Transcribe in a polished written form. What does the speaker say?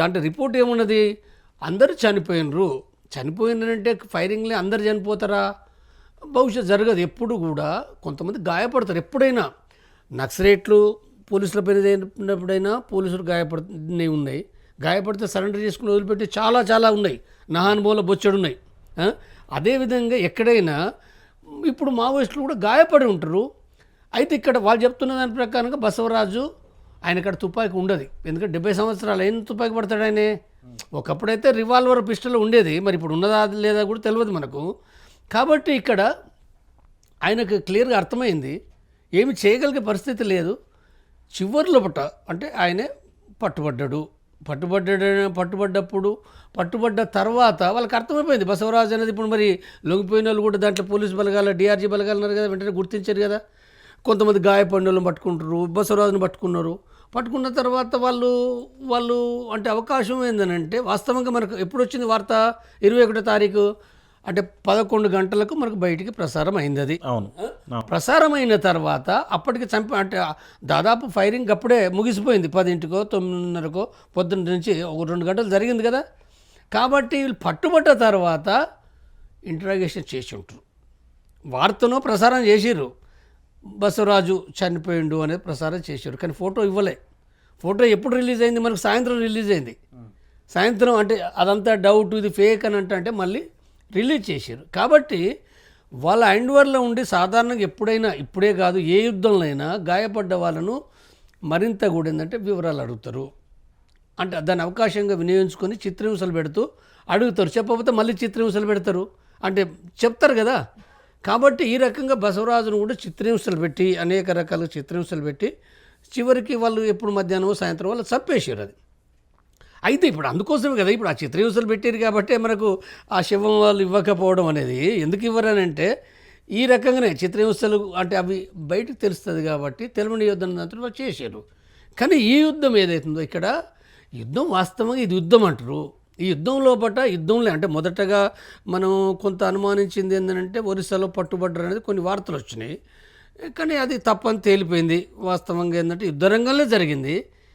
దాంట్లో రిపోర్ట్ ఏమున్నది, అందరూ చనిపోయినారంటే ఫైరింగ్లే అందరు చనిపోతారా? బహుశా జరగదు. ఎప్పుడు కూడా కొంతమంది గాయపడతారు. ఎప్పుడైనా నక్సలైట్లు పోలీసుల పైన అయినప్పుడైనా పోలీసులు గాయపడుతూనే ఉన్నాయి. గాయపడితే సరెండర్ చేసుకుని వదిలిపెట్టి చాలా చాలా ఉన్నాయి. నహానుభవంలో బొచ్చడున్నాయి. అదేవిధంగా ఎక్కడైనా ఇప్పుడు మావోయిస్టులు కూడా గాయపడి ఉంటారు. అయితే ఇక్కడ వాళ్ళు చెప్తున్న దాని ప్రకారంగా బసవరాజు ఆయన తుపాకీ ఉండదు. ఎందుకంటే 70 సంవత్సరాలు అయిన తుపాకీ పడతాడు ఆయన. ఒకప్పుడైతే రివాల్వర్ పిస్టల్ ఉండేది, మరి ఇప్పుడు ఉన్నదా లేదా కూడా తెలియదు మనకు. కాబట్టి ఇక్కడ ఆయనకు క్లియర్గా అర్థమైంది ఏమి చేయగలిగే పరిస్థితి లేదు. చివరిలో అంటే ఆయనే పట్టుబడ్డ తర్వాత వాళ్ళకి అర్థమైపోయింది బసవరాజు అనేది. ఇప్పుడు మరి లొంగిపోయిన వాళ్ళు కూడా దాంట్లో పోలీసు బలగాల డిఆర్జీ బలగాలు ఉన్నారు కదా, వెంటనే గుర్తించారు కదా. కొంతమంది గాయపడిన వాళ్ళని పట్టుకుంటారు, బసవరాజుని పట్టుకున్న తర్వాత వాళ్ళు అంటే అవకాశం ఏంటంటే వాస్తవంగా మనకు ఎప్పుడు వచ్చింది వార్త 21వ తారీఖు అంటే 11 గంటలకు మనకు బయటికి ప్రసారం అయింది. అది ప్రసారం అయిన తర్వాత అప్పటికి అంటే దాదాపు ఫైరింగ్ అప్పుడే ముగిసిపోయింది. 10కో 9:30కో పొద్దున్న నుంచి 2 గంటలు జరిగింది కదా. కాబట్టి వీళ్ళు పట్టుబడ్డ తర్వాత ఇంట్రాగేషన్ చేసి ఉంటారు. వార్తను ప్రసారం చేసిర్రు, బసవరాజు చనిపోయిండు అనేది ప్రసారం చేశారు. కానీ ఫోటో ఇవ్వలే. ఫోటో ఎప్పుడు రిలీజ్ అయింది? మనకు సాయంత్రం రిలీజ్ అయింది. సాయంత్రం అంటే అదంతా డౌట్, ఇది ఫేక్ అని అంటే మళ్ళీ రిలీజ్ చేశారు. కాబట్టి వాళ్ళ అండర్వర్లో ఉండి సాధారణంగా ఎప్పుడైనా, ఇప్పుడే కాదు ఏ యుద్ధంలో అయినా గాయపడ్డ వాళ్ళను మరింత కూడా ఏంటంటే వివరాలు అడుగుతారు. అంటే దాన్ని అవకాశంగా వినియోగించుకొని చిత్రహింసలు పెడుతూ అడుగుతారు. చెప్పకపోతే మళ్ళీ చిత్రహింసలు పెడతారు, అంటే చెప్తారు కదా. కాబట్టి ఈ రకంగా బసవరాజును కూడా చిత్రహింసలు పెట్టి, అనేక రకాల చిత్రహింసలు పెట్టి చివరికి వాళ్ళు ఎప్పుడు మధ్యాహ్నం సాయంత్రం వాళ్ళు చంపేశారు. అది అయితే ఇప్పుడు అందుకోసమే కదా ఇప్పుడు ఆ చిత్రహింసలు పెట్టారు కాబట్టి మనకు ఆ శవం వాళ్ళు ఇవ్వకపోవడం అనేది. ఎందుకు ఇవ్వరనంటే ఈ రకంగానే చిత్రహింసలు అంటే అవి బయటకు తెలుస్తుంది కాబట్టి తెలియని యుద్ధం అంతా వాళ్ళు చేశారు. కానీ ఈ యుద్ధం ఏదైతుందో ఇక్కడ యుద్ధం వాస్తవంగా ఇది యుద్ధం అంటారు. ఈ యుద్ధంలో అంటే మొదటగా మనం కొంత అనుమానించింది ఏంటంటే ఒరిస్సాలో పట్టుబడ్డారు అనేది కొన్ని వార్తలు వచ్చినాయి. కానీ అది తప్పని తేలిపోయింది. వాస్తవంగా ఏంటంటే యుద్ధ రంగంలో జరిగింది.